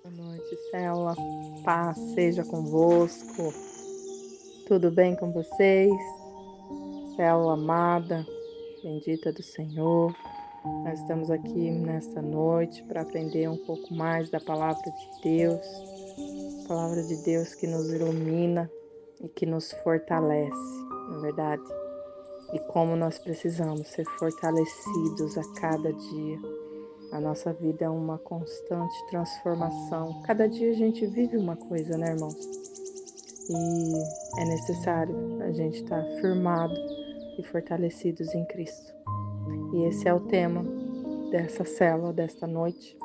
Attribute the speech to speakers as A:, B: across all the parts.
A: Boa noite, Célula. Paz seja convosco. Tudo bem com vocês? Célula amada, bendita do Senhor. Nós estamos aqui nesta noite para aprender um pouco mais da palavra de Deus. Palavra de Deus que nos ilumina e que nos fortalece, na verdade. E como nós precisamos ser fortalecidos a cada dia. A nossa vida é uma constante transformação. Cada dia a gente vive uma coisa, né, irmãos? E é necessário a gente estar firmado e fortalecidos em Cristo. E esse é o tema dessa célula, desta noite.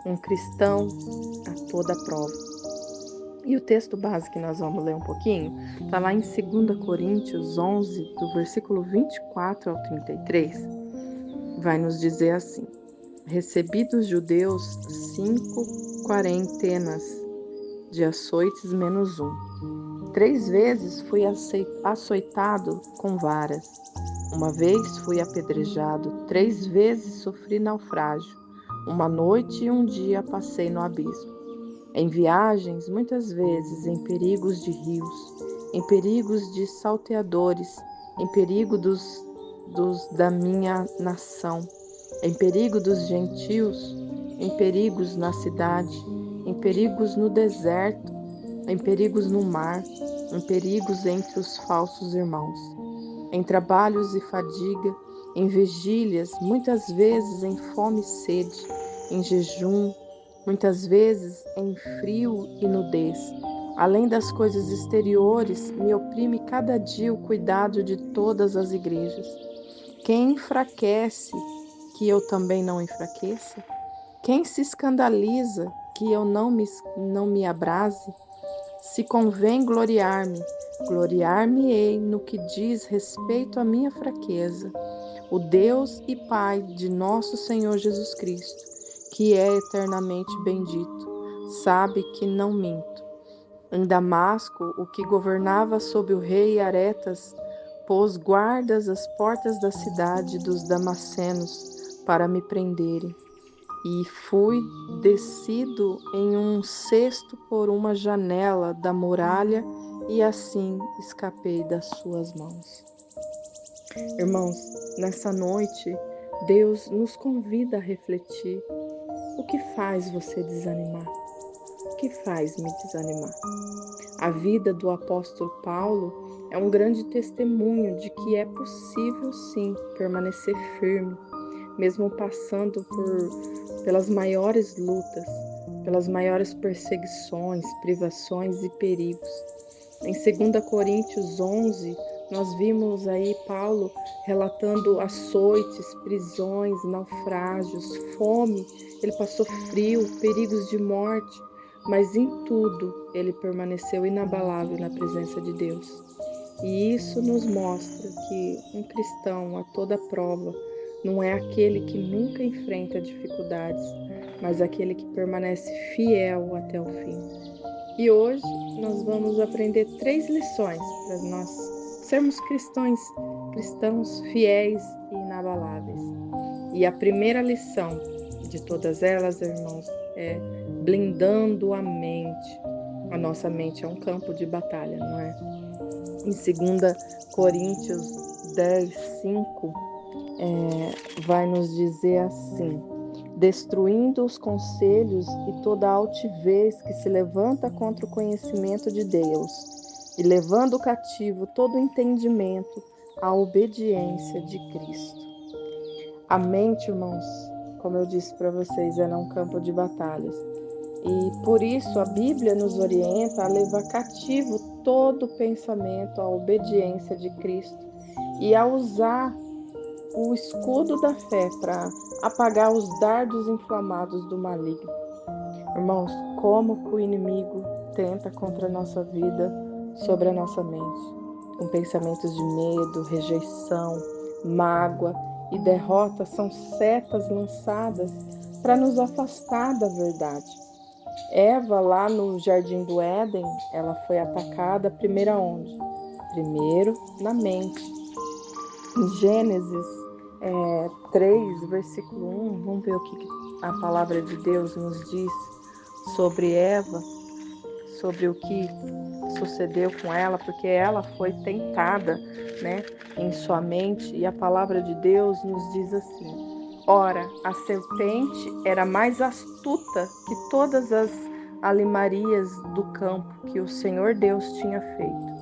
A: Um cristão a toda prova. E o texto base que nós vamos ler um pouquinho está lá em 2 Coríntios 11, do versículo 24 ao 33. Vai nos dizer assim: recebi dos judeus 5 quarentenas de açoites menos 1. 3 vezes fui açoitado com varas. Uma vez fui apedrejado. 3 vezes sofri naufrágio. Uma noite e um dia passei no abismo. Em viagens, muitas vezes em perigos de rios, em perigos de salteadores, em perigo dos da minha nação, em perigo dos gentios, em perigos na cidade, em perigos no deserto, em perigos no mar, em perigos entre os falsos irmãos, em trabalhos e fadiga, em vigílias, muitas vezes em fome e sede, em jejum, muitas vezes em frio e nudez. Além das coisas exteriores, me oprime cada dia o cuidado de todas as igrejas. Quem enfraquece, que eu também não enfraqueça? Quem se escandaliza, que eu não me abrase? Se convém gloriar-me, gloriar-me-ei no que diz respeito à minha fraqueza. O Deus e Pai de nosso Senhor Jesus Cristo, que é eternamente bendito, sabe que não minto. Em Damasco, o que governava sob o rei Aretas pôs guardas às portas da cidade dos damascenos para me prenderem. E fui descido em um cesto por uma janela da muralha e assim escapei das suas mãos. Irmãos, nessa noite, Deus nos convida a refletir. O que faz você desanimar? O que faz me desanimar? A vida do apóstolo Paulo é um grande testemunho de que é possível sim permanecer firme, mesmo passando pelas maiores lutas, pelas maiores perseguições, privações e perigos. Em 2 Coríntios 11, nós vimos aí Paulo relatando açoites, prisões, naufrágios, fome. Ele passou frio, perigos de morte, mas em tudo ele permaneceu inabalável na presença de Deus. E isso nos mostra que um cristão a toda prova não é aquele que nunca enfrenta dificuldades, mas aquele que permanece fiel até o fim. E hoje nós vamos aprender 3 lições para nós sermos cristãos fiéis e inabaláveis. E a primeira lição de todas elas, irmãos, é blindando a mente. A nossa mente é um campo de batalha, não é? Em 2 Coríntios 10, 5, vai nos dizer assim: destruindo os conselhos e toda altivez que se levanta contra o conhecimento de Deus, e levando cativo todo entendimento à obediência de Cristo. A mente, irmãos, como eu disse para vocês, é um campo de batalhas. E por isso a Bíblia nos orienta a levar cativo todo pensamento à obediência de Cristo e a usar o escudo da fé para apagar os dardos inflamados do maligno. Irmãos, como que o inimigo tenta contra a nossa vida, sobre a nossa mente? Com pensamentos de medo, rejeição, mágoa e derrota são setas lançadas para nos afastar da verdade. Eva, lá no Jardim do Éden, ela foi atacada primeiro aonde? Primeiro na mente. Em Gênesis 3, versículo 1, vamos ver o que a palavra de Deus nos diz. sobre Eva, sobre o que sucedeu com ela, porque ela foi tentada, né, em sua mente, e a palavra de Deus nos diz assim: ora, a serpente era mais astuta que todas as alimarias do campo que o Senhor Deus tinha feito.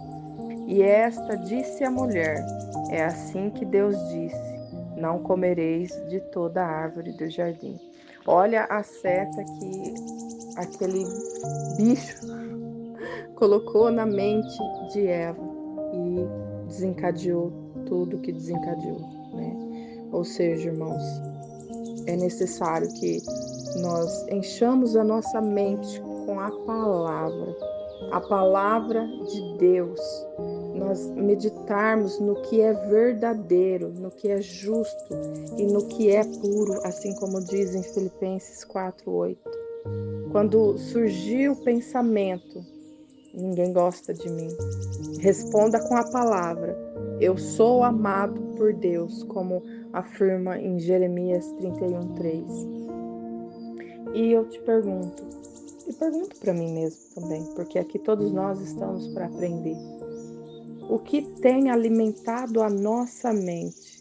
A: E esta disse à mulher: é assim que Deus disse: não comereis de toda a árvore do jardim. Olha a seta que aquele bicho colocou na mente de Eva e desencadeou tudo que desencadeou, né? Ou seja, irmãos, é necessário que nós enchamos a nossa mente com a palavra de Deus, nós meditarmos no que é verdadeiro, no que é justo e no que é puro, assim como diz em Filipenses 4:8. Quando surgir o pensamento, ninguém gosta de mim, responda com a palavra: eu sou amado por Deus, como afirma em Jeremias 31:3. E eu te pergunto, e pergunto para mim mesmo também, porque aqui todos nós estamos para aprender. O que tem alimentado a nossa mente?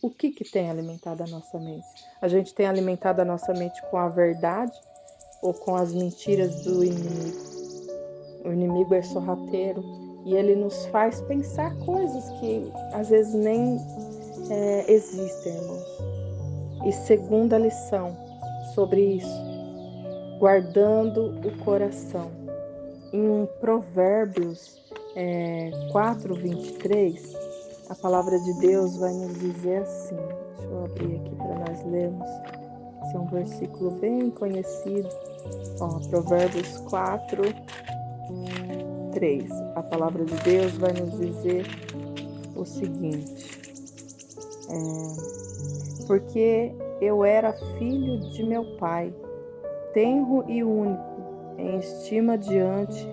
A: O que tem alimentado a nossa mente? A gente tem alimentado a nossa mente com a verdade ou com as mentiras do inimigo? O inimigo é sorrateiro e ele nos faz pensar coisas que às vezes nem existem, irmãos. E segunda lição sobre isso: guardando o coração. Em Provérbios 4:23, a palavra de Deus vai nos dizer assim. Deixa eu abrir aqui para nós lermos. Esse é um versículo bem conhecido. Provérbios 4:3. A palavra de Deus vai nos dizer o seguinte: porque eu era filho de meu pai, tenro e único, em estima diante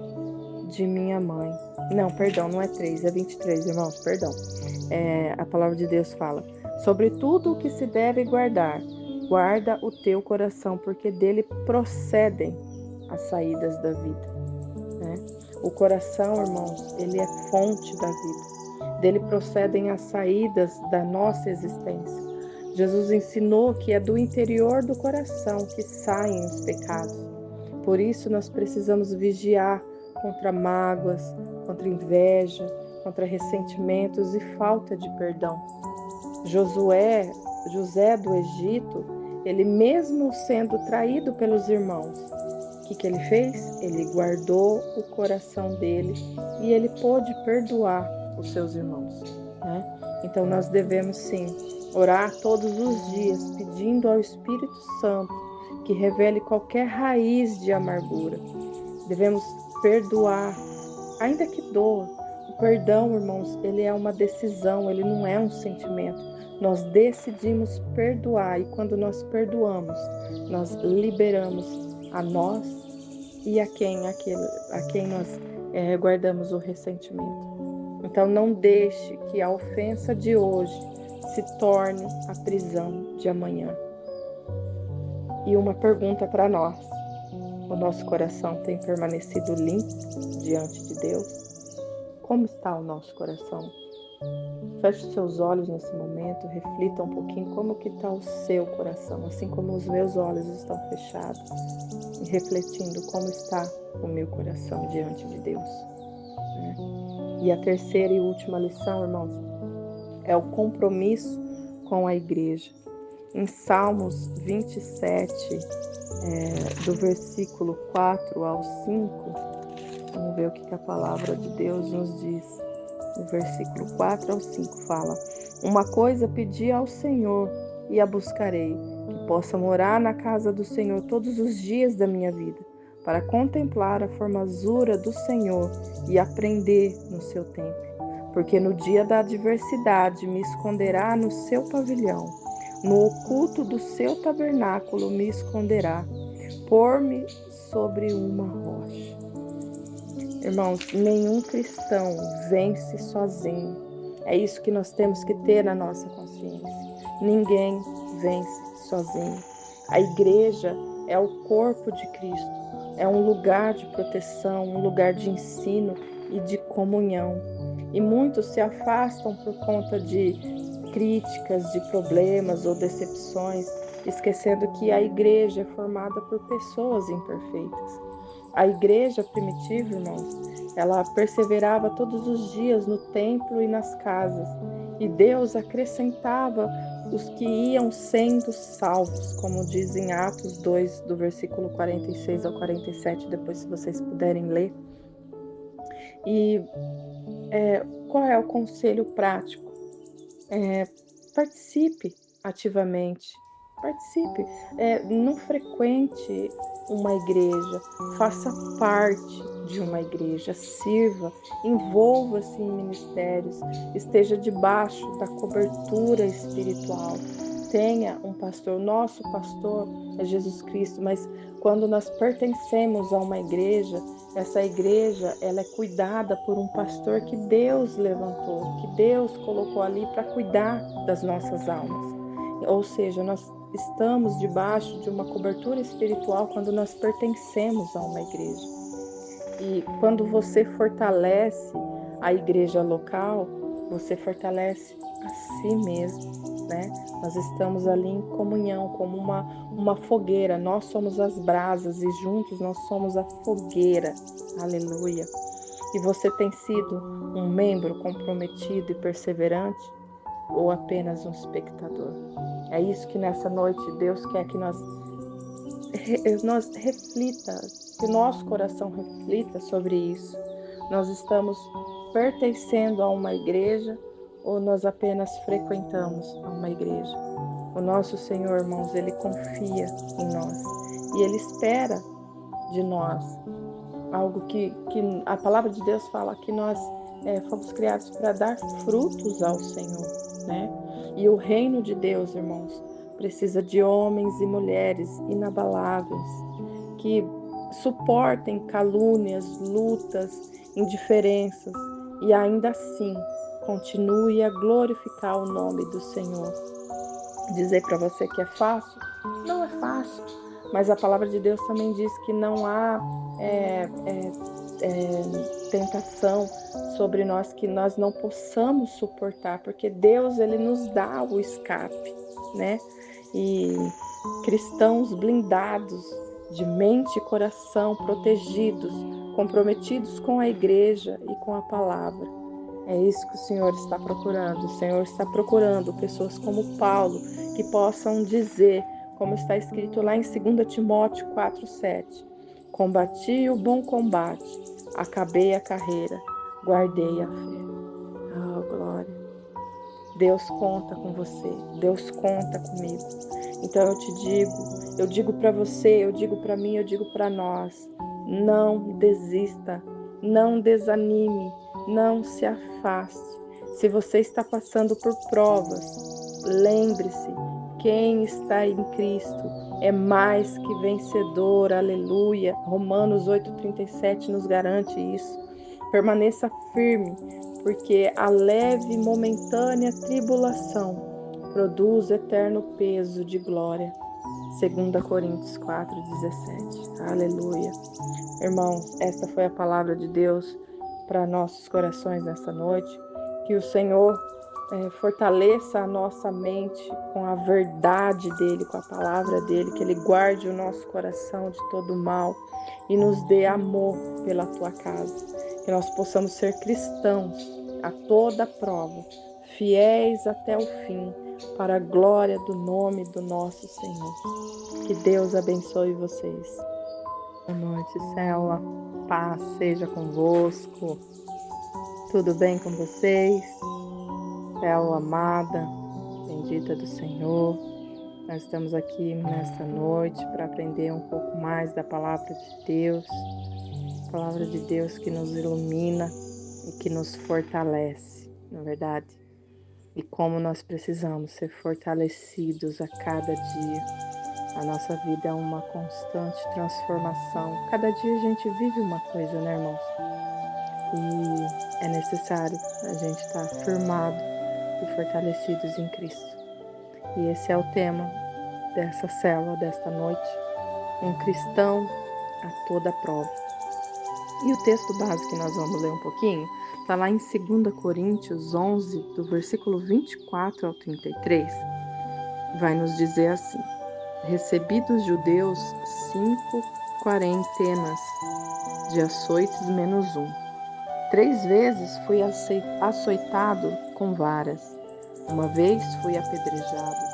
A: de minha mãe. Não, perdão, não é 3, é 23, irmãos, perdão. A palavra de Deus fala: sobre tudo o que se deve guardar, guarda o teu coração, porque dele procedem as saídas da vida, né? O coração, irmãos, ele é fonte da vida. Dele procedem as saídas da nossa existência. Jesus ensinou que é do interior do coração que saem os pecados. Por isso nós precisamos vigiar contra mágoas, contra inveja, contra ressentimentos e falta de perdão. José do Egito, ele mesmo sendo traído pelos irmãos, o que ele fez? Ele guardou o coração dele e ele pôde perdoar os seus irmãos, né? Então nós devemos sim orar todos os dias, pedindo ao Espírito Santo que revele qualquer raiz de amargura. Devemos perdoar, ainda que doa. O perdão, irmãos, ele é uma decisão, ele não é um sentimento. Nós decidimos perdoar, e quando nós perdoamos, nós liberamos a nós e a quem nós guardamos o ressentimento. Então não deixe que a ofensa de hoje se torne a prisão de amanhã. E uma pergunta para nós: o nosso coração tem permanecido limpo diante de Deus? Como está o nosso coração? Feche seus olhos nesse momento, reflita um pouquinho como que está o seu coração, assim como os meus olhos estão fechados, e refletindo como está o meu coração diante de Deus, né? E a terceira e última lição, irmãos, é o compromisso com a igreja. Em Salmos 27, do versículo 4 ao 5, vamos ver o que a palavra de Deus nos diz. No versículo 4 ao 5 fala: uma coisa pedi ao Senhor e a buscarei, que possa morar na casa do Senhor todos os dias da minha vida, para contemplar a formosura do Senhor e aprender no seu templo. Porque no dia da adversidade me esconderá no seu pavilhão, no oculto do seu tabernáculo me esconderá, pôr-me sobre uma rocha. Irmãos, nenhum cristão vence sozinho. É isso que nós temos que ter na nossa consciência. Ninguém vence sozinho. A igreja é o corpo de Cristo, é um lugar de proteção, um lugar de ensino e de comunhão. E muitos se afastam por conta de críticas, de problemas ou decepções, esquecendo que a igreja é formada por pessoas imperfeitas. A igreja primitiva, irmãos, ela perseverava todos os dias no templo e nas casas, e Deus acrescentava os que iam sendo salvos, como diz em Atos 2, do versículo 46 ao 47, depois se vocês puderem ler. E qual é o conselho prático? Participe ativamente, participe, não frequente uma igreja, faça parte de uma igreja, sirva, envolva-se em ministérios, esteja debaixo da cobertura espiritual. Tenha um pastor, nosso pastor é Jesus Cristo, mas quando nós pertencemos a uma igreja, essa igreja ela é cuidada por um pastor que Deus levantou, que Deus colocou ali para cuidar das nossas almas. Ou seja, nós estamos debaixo de uma cobertura espiritual quando nós pertencemos a uma igreja. E quando você fortalece a igreja local, você fortalece a si mesmo, né? Nós estamos ali em comunhão, como uma fogueira. Nós somos as brasas e juntos nós somos a fogueira. Aleluia! E você tem sido um membro comprometido e perseverante ou apenas um espectador? É isso que nessa noite Deus quer que nós reflita, que o nosso coração reflita sobre isso. Nós estamos pertencendo a uma igreja ou nós apenas frequentamos a uma igreja? O nosso Senhor, irmãos, Ele confia em nós e Ele espera de nós algo que a palavra de Deus fala que nós fomos criados para dar frutos ao Senhor, né? E o reino de Deus, irmãos, precisa de homens e mulheres inabaláveis, que suportem calúnias, lutas, indiferenças e ainda assim continue a glorificar o nome do Senhor. Dizer para você que é fácil? Não é fácil, mas a palavra de Deus também diz que não há tentação sobre nós que nós não possamos suportar, porque Deus ele nos dá o escape, né? E cristãos blindados de mente e coração, protegidos, comprometidos com a igreja e com a palavra. É isso que o Senhor está procurando. O Senhor está procurando pessoas como Paulo, que possam dizer, como está escrito lá em 2 Timóteo 4:7, combati o bom combate, acabei a carreira, guardei a fé. Oh, glória! Deus conta com você, Deus conta comigo. Então eu digo para você, eu digo para mim, eu digo para nós, não desista, não desanime, não se afaste. Se você está passando por provas, lembre-se, quem está em Cristo é mais que vencedor, aleluia. Romanos 8:37 nos garante isso. Permaneça firme, porque a leve e momentânea tribulação produz eterno peso de glória. 2 Coríntios 4:17. Aleluia. Irmãos, esta foi a palavra de Deus para nossos corações nesta noite. Que o Senhor fortaleça a nossa mente com a verdade dEle, com a palavra dEle, que Ele guarde o nosso coração de todo mal e nos dê amor pela tua casa. Que nós possamos ser cristãos a toda prova, fiéis até o fim, para a glória do nome do nosso Senhor. Que Deus abençoe vocês. Boa noite, célula. Paz seja convosco. Tudo bem com vocês? Célula amada, bendita do Senhor. Nós estamos aqui nesta noite para aprender um pouco mais da palavra de Deus. A palavra de Deus que nos ilumina e que nos fortalece, na verdade. E como nós precisamos ser fortalecidos a cada dia. A nossa vida é uma constante transformação. Cada dia a gente vive uma coisa, né, irmãos? E é necessário a gente estar firmado e fortalecidos em Cristo. E esse é o tema dessa célula, desta noite. um cristão a toda prova. E o texto básico que nós vamos ler um pouquinho está lá em 2 Coríntios 11, do versículo 24 ao 33. Vai nos dizer assim: recebi dos judeus 5 quarentenas de açoites menos um. 3 vezes fui açoitado com varas. Uma vez fui apedrejado.